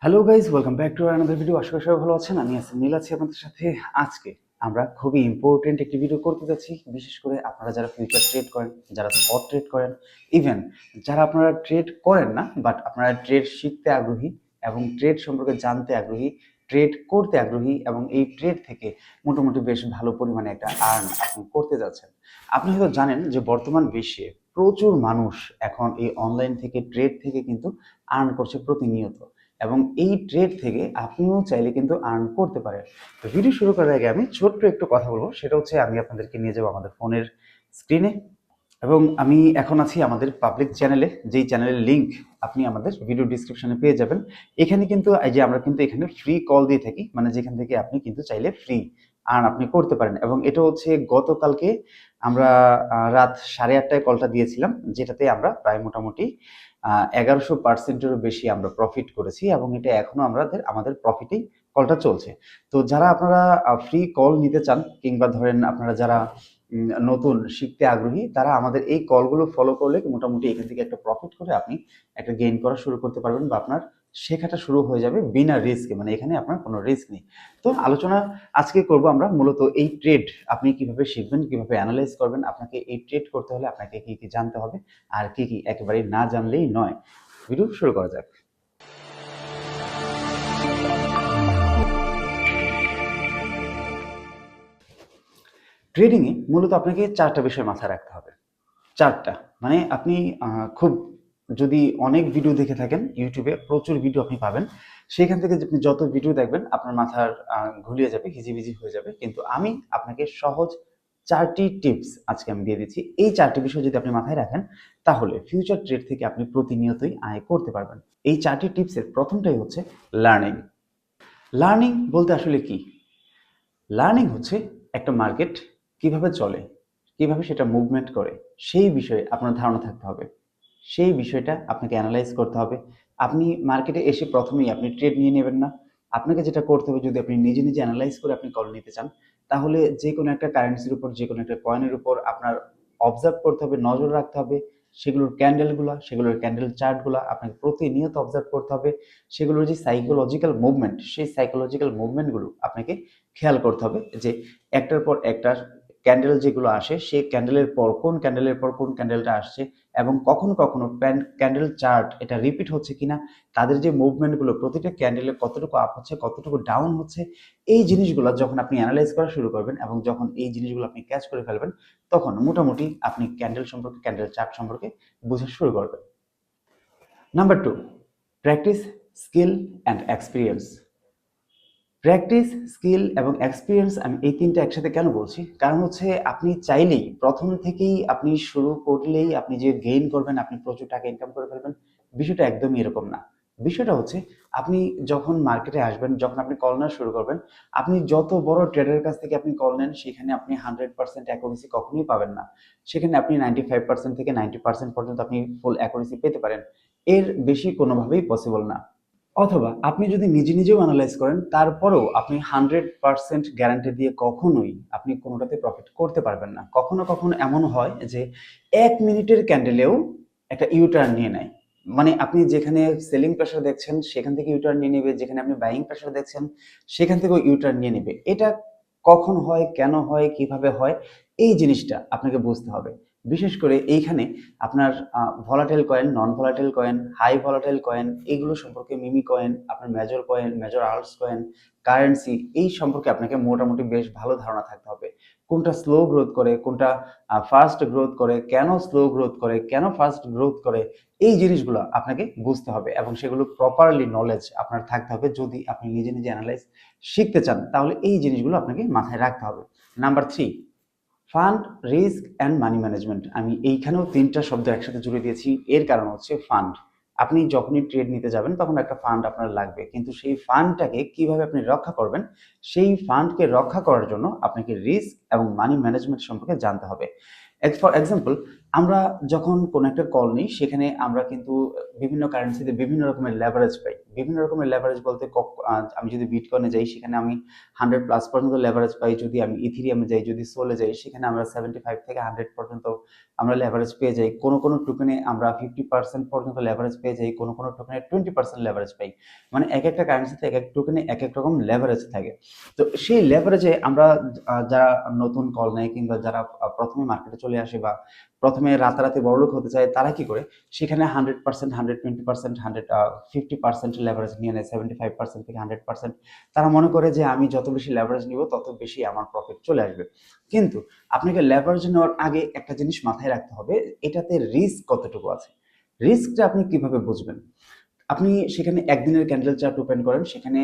Hello guys, welcome back to another video. আশা করি সবাই ভালো আছেন। আমি নীল আছি আপনাদের সাথে। আজকে আমরা খুবই ইম্পর্টেন্ট একটি ভিডিও করতে যাচ্ছি, বিশেষ করে আপনারা যারা ফিউচার ট্রেড করেন, যারা স্পট ট্রেড করেন, ইভেন যারা আপনারা ট্রেড করেন না বাট আপনারা ট্রেড শিখতে আগ্রহী এবং ট্রেড সম্পর্কে জানতে আগ্রহী, ট্রেড করতে আগ্রহী এবং এই ট্রেড থেকে মোটামুটি বেশ ভালো পরিমাণে একটা আর্ন আপনি করতে যাচ্ছেন। আপনি হয়তো জানেন যে বর্তমান বিশ্বে প্রচুর মানুষ এখন এই অনলাইন থেকে ট্রেড থেকে কিন্তু আর্ন করছে প্রতিনিয়ত, এবং এই ট্রেড থেকে আপনিও চাইলে কিন্তু আর্ন করতে পারেন। তো ভিডিও শুরু করার আগে আমি ছোট্ট একটু কথা বলবো, সেটা হচ্ছে আমি আপনাদেরকে নিয়ে যাবো আমাদের ফোনের স্ক্রিনে, এবং আমি এখন আছি আমাদের পাবলিক চ্যানেলে, যেই চ্যানেলের লিঙ্ক আপনি আমাদের ভিডিও ডিসক্রিপশনে পেয়ে যাবেন। এখানে কিন্তু এই যে আমরা কিন্তু এখানে ফ্রি কল দিয়ে থাকি, মানে যেখান থেকে আপনি কিন্তু চাইলে ফ্রি আর্ন আপনি করতে পারেন। এবং এটা হচ্ছে গতকালকে আমরা রাত 8:30টায় কলটা দিয়েছিলাম, যেটাতে আমরা প্রায় মোটামুটি 1100%-এরও বেশি আমরা প্রফিট করেছি, এবং এটা এখনো আমাদের প্রফিটেই কলটা চলছে। তো যারা আপনারা ফ্রি কল নিতে চান, কিংবা ধরেন আপনারা যারা নতুন শিখতে আগ্রহী, তারা আমাদের এই কলগুলো ফলো করলে মোটামুটি এখান থেকে একটা প্রফিট করে আপনি একটা গেইন করা শুরু করতে পারবেন, বা আপনার শেখাটা শুরু হয়ে যাবে বিনা রিস্কে, মানে এখানে আপনার কোনো রিস্ক নেই। তো আলোচনা আজকে করব আমরা মূলত এই ট্রেড আপনি কিভাবে শিখবেন, কিভাবে অ্যানালাইজ করবেন। আপনাকে এই ট্রেড করতে হলে আপনাকে কি কি জানতে হবে, আর কি কি একেবারে না জানলেই নয়। ভিডিও শুরু করা যাক। ট্রেডিংয়ে মূলত আপনাকে চারটা বিষয় মাথায় রাখতে হবে। চারটা মানে আপনি খুব যদি অনেক ভিডিও দেখে থাকেন, ইউটিউবে প্রচুর ভিডিও আপনি পাবেন, সেখান থেকে আপনি যত ভিডিও দেখবেন আপনার মাথার ঘুলিয়ে যাবে, হিজিবিজি হয়ে যাবে। কিন্তু আমি আপনাকে সহজ চারটি টিপস আজকে আমি দিয়ে দিচ্ছি। এই চারটি বিষয় যদি আপনি মাথায় রাখেন, তাহলে ফিউচার ট্রেড থেকে আপনি প্রতিনিয়তই আয় করতে পারবেন। এই চারটি টিপসের প্রথমটাই হচ্ছে লার্নিং। লার্নিং বলতে আসলে কি? লার্নিং হচ্ছে একটা মার্কেট কিভাবে চলে, কিভাবে সেটা মুভমেন্ট করে, সেই বিষয়ে আপনার ধারণা থাকতে হবে। সেই বিষয়টা আপনাকে অ্যানালাইজ করতে হবে। আপনি মার্কেটে এসে প্রথমেই আপনি ট্রেড নিয়ে নেবেন না। আপনাকে যেটা করতে হবে, যদি আপনি নিজে নিজে অ্যানালাইজ করে আপনি কল নিতে চান, তাহলে যে কোনো একটা কারেন্সির উপর, যে কোনো একটা কয়েনের উপর আপনার অবজার্ভ করতে হবে, নজর রাখতে হবে। সেগুলোর ক্যান্ডেলগুলো, সেগুলোর ক্যান্ডেল চার্টগুলো আপনাকে প্রতিনিয়ত অবজার্ভ করতে হবে। সেগুলোর যে সাইকোলজিক্যাল মুভমেন্ট, সেই সাইকোলজিক্যাল মুভমেন্টগুলো আপনাকে খেয়াল করতে হবে, যে একটার পর একটা ক্যান্ডেল যেগুলো আসে, সেই ক্যান্ডেলের পর কোন ক্যান্ডেলটা আসছে, এবং কখনো কখনো ক্যান্ডেল চার্ট এটা রিপিট হচ্ছে কিনা, তাদের যে মুভমেন্টগুলো প্রতিটা ক্যান্ডেলে কতটুকু আপ হচ্ছে, কতটুকু ডাউন হচ্ছে, এই জিনিসগুলো যখন আপনি অ্যানালাইজ করা শুরু করবেন এবং যখন এই জিনিসগুলো আপনি ক্যাচ করে ফেলবেন, তখন মোটামুটি আপনি ক্যান্ডেল সম্পর্কে, ক্যান্ডেল চার্ট সম্পর্কে বোঝা শুরু করবেন। Number 2, practice, skill and experience. Practice, skill এবং এক্সপিরিয়েন্স, আমি এই তিনটা একসাথে কেন বলছি, কারণ হচ্ছে আপনি চাইলেই প্রথম থেকেই আপনি শুরু করলেই আপনি যে গেইন করবেন, আপনি প্রচুর টাকা ইনকাম করে ফেলবেন, বিষয়টা একদমই এরকম না। বিষয়টা হচ্ছে আপনি যখন মার্কেটে আসবেন, যখন আপনি কল নেওয়া শুরু করবেন, আপনি যত বড় ট্রেডারের কাছ থেকে আপনি কল নেন, সেখানে আপনি 100% অ্যাকুরেসি কখনোই পাবেন না। সেখানে আপনি 95% থেকে 90% পর্যন্ত আপনি ফুল অ্যাকুরেসি পেতে পারেন, এর বেশি কোনোভাবেই পসিবল না। অথবা আপনি যদি নিজে নিজেও অ্যানালাইজ করেন, তারপরেও আপনি 100% গ্যারান্টি দিয়ে কখনোই আপনি কোনোটাতে প্রফিট করতে পারবেন না। কখনো কখনো এমন হয় যে 1 মিনিটের ক্যান্ডেলেও একটা ইউটার্ন নিয়ে নেয়। মানে আপনি যেখানে সেলিং প্রেসার দেখছেন সেখান থেকে ইউটার্ন নিয়ে নেবে, যেখানে আপনি বাইং প্রেসার দেখছেন সেখান থেকেও ইউটার্ন নিয়ে নেবে। এটা কখন হয়, কেন হয়, কিভাবে হয়, এই জিনিসটা আপনাকে বুঝতে হবে। বিশেষ করে এইখানে আপনার volatile coin, non volatile coin, high volatile coin, এইগুলো সম্পর্কে, মিমি কয়েন, আপনার major coin, major alts coin, currency, এই সম্পর্কে আপনাকে মোটামুটি বেশ ভালো ধারণা থাকতে হবে। কোনটা স্লো গ্রোথ করে, কোনটা ফাস্ট গ্রোথ করে, কেন স্লো গ্রোথ করে, কেন ফাস্ট গ্রোথ করে, এই জিনিসগুলো আপনাকে বুঝতে হবে, এবং সেগুলো প্রপারলি নলেজ আপনার থাকতে হবে। যদি আপনি নিজে নিজে অ্যানালাইজ শিখতে চান, তাহলে এই জিনিসগুলো আপনাকে মাথায় রাখতে হবে। Number 3, fund, risk and money management. আমি এইখানেও তিনটা শব্দ একসাথে জুড়ে দিয়েছি, এর কারণ হচ্ছে ফান্ড। আপনি যখনই ট্রেড নিতে যাবেন তখন একটা ফান্ড আপনার লাগবে, কিন্তু সেই ফান্ডটাকে কিভাবে আপনি রক্ষা করবেন, সেই ফান্ডকে রক্ষা করার জন্য আপনাকে রিস্ক এবং মানি ম্যানেজমেন্ট সম্পর্কে জানতে হবে। ফর এক্সাম্পল, আমরা যখন কোনো একটা কল নিই সেখানে আমরা কিন্তু বিভিন্ন কারেন্সিতে বিভিন্ন রকমের লেভারেজ পাই। বিভিন্ন রকমের লেভারেজ বলতে আমি যদি বিটকয়েনে যাই সেখানে আমি 100+ পর্যন্ত লেভারেজ পাই। যদি আমি ইথেরিয়ামে যাই, যদি সোলে যাই সেখানে আমরা 75 থেকে 100 পর্যন্ত আমরা লেভারেজ পেয়ে যাই। কোনো টোকেনে আমরা 50% পর্যন্ত লেভারেজ পেয়ে যাই। কোনো টোকেনে 20% লেভারেজ পাই। মানে একটা কারেন্সিতে এক টোকেনে এক রকম লেভারেজ থাকে। তো সেই লেভারেজে আমরা যারা নতুন কল নেয় কিংবা যারা প্রথমে মার্কেটে চলে আসে বা প্রথমে রাতারাতি বড়লোক হতে চায় তারা কি করে সেখানে 100%, 120%, 50% লেভারেজ নিয়ে নেয়, 75% থেকে 100%। তারা মনে করে যে আমি যত বেশি লেভারেজ নিব তত বেশি আমার প্রফিট চলে আসবে। কিন্তু আপনাকে লেভারেজ নেওয়ার আগে একটা জিনিস মাথায় রাখতে হবে, এটাতে রিস্ক কতটুকু আছে। রিস্কটা আপনি কিভাবে বুঝবেন? আপনি সেখানে একদিনের ক্যান্ডেল চার্ট ওপেন করেন, সেখানে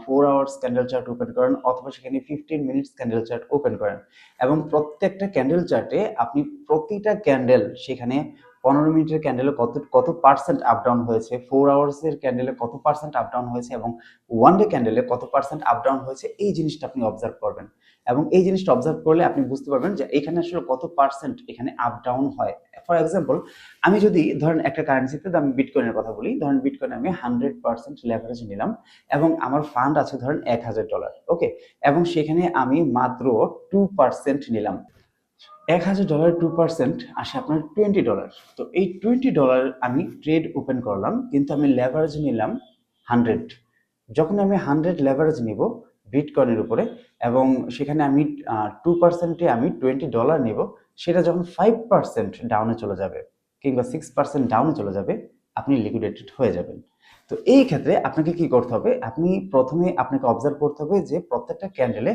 4 আওয়ার্স ক্যান্ডেল চার্ট ওপেন করেন, অথবা সেখানে 15 মিনিটস ক্যান্ডেল চার্ট ওপেন করেন, এবং প্রত্যেকটা ক্যান্ডেল চার্টে আপনি প্রতিটা ক্যান্ডেল সেখানে 15 মিনিটের ক্যান্ডেলে কত কত পার্সেন্ট আপ ডাউন হয়েছে, 4 আওয়ার্সের ক্যান্ডেলে কত পার্সেন্ট আপ ডাউন হয়েছে, এবং ওয়ান ডে ক্যান্ডেলে কত পার্সেন্ট আপ ডাউন হয়েছে, এই জিনিসটা আপনি অবজার্ভ করবেন। এবং এই জিনিসটা অবজার্ভ করলে আপনি বুঝতে পারবেন যে এখানে আসলে কত পার্সেন্ট এখানে আপ ডাউন হয়। ফর এক্সাম্পল, আমি যদি ধরেন একটা কারেন্সিতে আমি বিটকয়েনের কথা বলি, ধরেন বিটকয়েন আমি 100% লেভারেজ নিলাম এবং আমার ফান্ড আছে ধরেন $1000, ওকে, এবং সেখানে আমি মাত্র 2% নিলাম। $1000 2% আসে আপনার $20। তো এই $20 আমি ট্রেড ওপেন করলাম, কিন্তু আমি লেভারেজ নিলাম 100। যখন আমি 100 লেভারেজ নিব বিটকয়েনের উপরে, এবং সেখানে আমি 2%-এ আমি $20 নিব, সেটা যখন 5% ডাউনে চলে যাবে কিংবা 6% ডাউনে চলে যাবে, আপনি লিকুইডেটেড হয়ে যাবেন। তো এই ক্ষেত্রে আপনাকে কি করতে হবে, আপনি প্রথমে আপনাকে অবজার্ভ করতে হবে যে প্রত্যেকটা ক্যান্ডেলে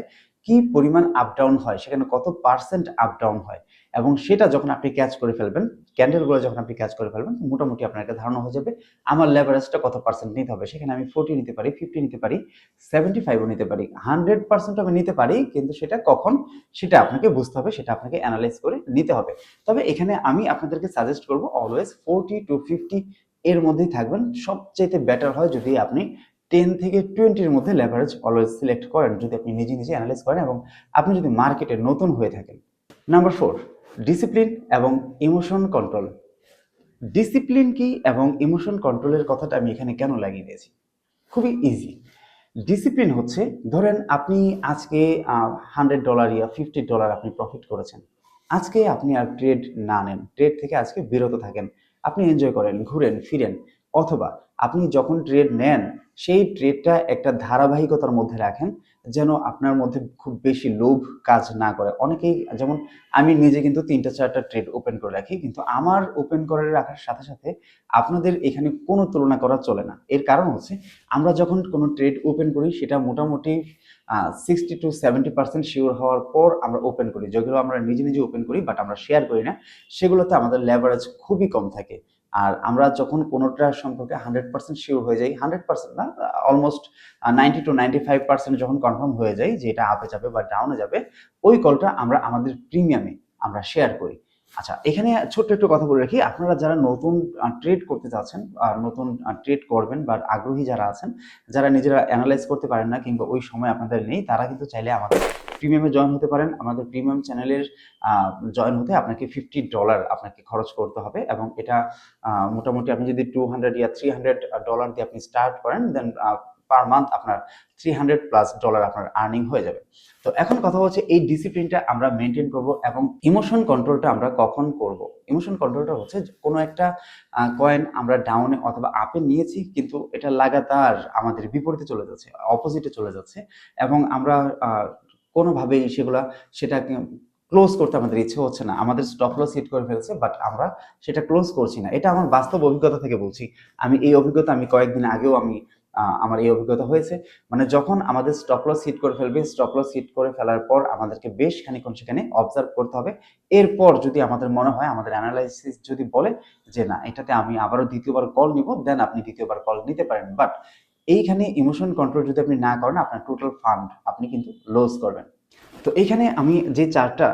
কি পরিমাণ আপ ডাউন হয়, সেখানে কত পার্সেন্ট আপ ডাউন হয়, এবং সেটা যখন আপনি ক্যাচ করে ফেলবেন, ক্যান্ডেলগুলো যখন আপনি ক্যাচ করে ফেলবেন, মোটামুটি আপনার একটা ধারণা হয়ে যাবে আমার লেভারেজটা কত পার্সেন্ট নিতে হবে। সেখানে আমি 40 নিতে পারি, 50 নিতে পারি, 75ও নিতে পারি, 100% আমি নিতে পারি, কিন্তু সেটা কখন সেটা আপনাকে বুঝতে হবে, সেটা আপনাকে অ্যানালাইজ করে নিতে হবে। তবে এখানে আমি আপনাদেরকে সাজেস্ট করব অলওয়েজ 40 to 50 এর মধ্যেই থাকবেন। সবচেয়ে বেটার হয় যদি আপনি 10 থেকে 20-এর মধ্যে লেভারেজ অলওয়েজ সিলেক্ট করেন, যদি আপনি নিজে নিজে অ্যানালাইজ করেন এবং আপনি যদি মার্কেটে নতুন হয়ে থাকেন। নাম্বার 4, ডিসিপ্লিন এবং ইমোশন কন্ট্রোল। ডিসিপ্লিন কি এবং ইমোশন কন্ট্রোলের কথাটা আমি এখানে কেন লাগিয়ে দিয়েছি? খুবই ইজি। ডিসিপ্লিন হচ্ছে, ধরেন আপনি আজকে $100 ইয়া $50 আপনি প্রফিট করেছেন, আজকে আপনি আর ট্রেড না নেন, ট্রেড থেকে আজকে বিরত থাকেন, আপনি এনজয় করেন, ঘুরেন ফিরেন, অথবা আপনি যখন ট্রেড নেন সেই ট্রেডটা একটা ধারাবাহিকতার মধ্যে রাখেন, যেন আপনার মধ্যে খুব বেশি লোভ কাজ না করে। অনেকেই, যেমন আমি নিজে কিন্তু 3টা 4টা ট্রেড ওপেন করে রাখি, কিন্তু আমার ওপেন করে রাখার সাথে সাথে আপনাদের এখানে কোনো তুলনা করা চলে না। এর কারণ হচ্ছে, আমরা যখন কোনো ট্রেড ওপেন করি সেটা মোটামুটি 60 to 70% শিওর হওয়ার পর আমরা ওপেন করি। যেগুলো আমরা নিজে নিজে ওপেন করি বাট আমরা শেয়ার করি না, সেগুলোতে আমাদের লেভারেজ খুবই কম থাকে। আর আমরা যখন কোনোটা সম্পর্কে 100% শিওর হয়ে যাই, 100% না, অলমোস্ট 90 to 95% যখন কনফার্ম হয়ে যায় যে এটা আপে যাবে বা ডাউনে যাবে, ওই কলটা আমরা আমাদের প্রিমিয়ামে আমরা শেয়ার করি। আচ্ছা, এখানে ছোট্ট একটু কথা বলে রাখি, আপনারা যারা নতুন ট্রেড করতে চাচ্ছেন, নতুন ট্রেড করবেন বা আগ্রহী যারা আছেন, যারা নিজেরা অ্যানালাইজ করতে পারেন না কিংবা ওই সময় আপনাদের নেই, তারা কিন্তু চাইলে আমাদের প্রিমিয়ামে জয়েন হতে পারেন। আমাদের প্রিমিয়াম চ্যানেলের জয়েন হতে আপনাকে $50 আপনাকে খরচ করতে হবে, এবং এটা মোটামুটি আপনি যদি 200 ইয়া $300 দিয়ে আপনি স্টার্ট করেন, দেন পার মান্থ আপনার $300+ আপনার আর্নিং হয়ে যাবে। তো এখন কথা হচ্ছে এই ডিসিপ্লিনটা আমরা মেনটেন করব, এবং ইমোশন কন্ট্রোলটা আমরা কখন করব। ইমোশন কন্ট্রোলটা হচ্ছে কোনো একটা কয়েন আমরা ডাউনে অথবা আপে নিয়েছি, কিন্তু এটা লাগাতার আমাদের বিপরীতে চলে যাচ্ছে, অপোজিটে চলে যাচ্ছে, এবং আমরা কোনোভাবেই সেটাকে ক্লোজ করতে আমাদের ইচ্ছে হচ্ছে না, আমাদের স্টপ লস হিট করে ফেলছে বাট আমরা সেটা ক্লোজ করছি না। এটা আমার বাস্তব অভিজ্ঞতা থেকে বলছি। আমি কয়েকদিন আগেও আমার এই অভিজ্ঞতা হয়েছে। মানে যখন আমাদের স্টপ লস হিট করে ফেলবে, স্টপ লস হিট করে ফেলার পর আমাদেরকে বেশ খানিকক্ষণ সেখানে অবজার্ভ করতে হবে। এরপর যদি আমাদের মনে হয়, আমাদের অ্যানালাইসিস যদি বলে যে না, এটাতে আমি আবারও দ্বিতীয়বার কল নিব, দেন আপনি দ্বিতীয়বার কল নিতে পারেন। বাট এইখানে ইমোশন কন্ট্রোল যদি আপনি না করেন, আপনার টোটাল ফান্ড আপনি কিন্তু লস করবেন। তো এইখানে আমি যে চার্টটা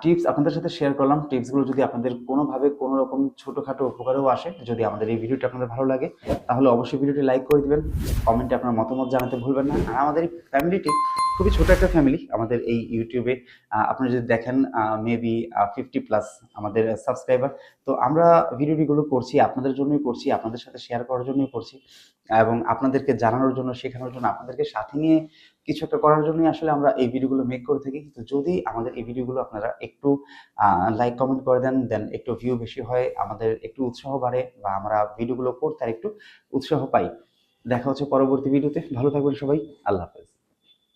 টিপস আপনাদের সাথে শেয়ার করলাম। টিপসগুলো যদি আপনাদের কোনোভাবে কোনো রকম ছোটোখাটো উপকারেও আসে, যদি আমাদের এই ভিডিওটি আপনাদের ভালো লাগে, তাহলে অবশ্যই ভিডিওটি লাইক করে দিবেন। কমেন্টে আপনার মতামত জানাতে ভুলবেন না। আর আমাদের এই ফ্যামিলিটি খুবই ছোট একটা ফ্যামিলি। আমাদের এই ইউটিউবে আপনারা যদি দেখেন মেবি 50+ আমাদের সাবস্ক্রাইবার। তো আমরা ভিডিওটিগুলো করছি আপনাদের জন্যই করছি, আপনাদের সাথে শেয়ার করার জন্যই করছি, এবং আপনাদেরকে জানানোর জন্য, শেখানোর জন্য, আপনাদেরকে সাথে নিয়ে কিছু একটা করার জন্যই আসলে আমরা এই ভিডিওগুলো মেক করে থাকি। তো যদি আমাদের এই ভিডিওগুলো আপনারা একটু লাইক কমেন্ট করে দেন, দেন একটু ভিউ বেশি হয়, আমাদের একটু উৎসাহ বাড়ে, বা আমরা ভিডিওগুলো করতে আর একটু উৎসাহ পাই। দেখা হচ্ছে পরবর্তী ভিডিওতে। ভালো থাকবেন সবাই। আল্লাহ হাফেজ।